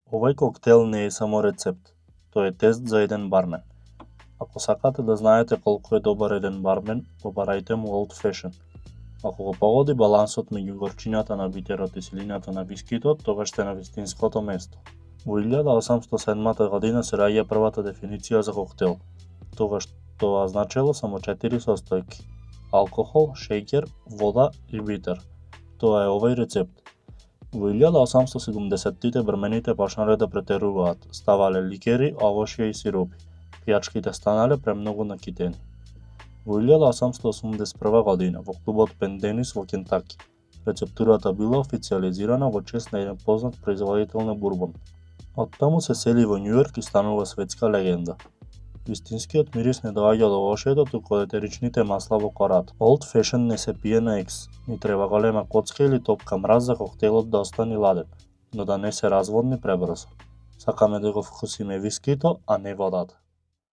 Овој коктел не е само рецепт, тој е тест за еден бармен. Ако сакате да знаете колку е добар еден бармен, побарајте му Old Fashion. Ако го погоди балансот меѓу горчината на битерот и силината на вискито, тогаш сте на вистинското место. Во 1807 година се раѓа првата дефиниција за коктел. Тогаш тоа значело само 4 состојки: алкохол, шеќер, вода и битер. Тоа е овој рецепт. Во 1870-тите бармените почнале да претеруваат, ставале ликери, овошје и сиропи. Пијачките станале премногу накитени. Во 1881 година во клубот Пен Денис во Кентаки, рецептурата била официјализирана во чест на еден познат производител на бурбон. Од таму се сели во Њујорк и станува светска легенда. Вистинскиот мирис не доаѓа од овошјето, туку од етеричните масла во кората. Old Fashion не се пие на екс, ни треба голема коцка или топка мраз за коктелот да остане ладен, но да не се разводни пребрзо. Сакаме да го вкусиме вискито, а не водата.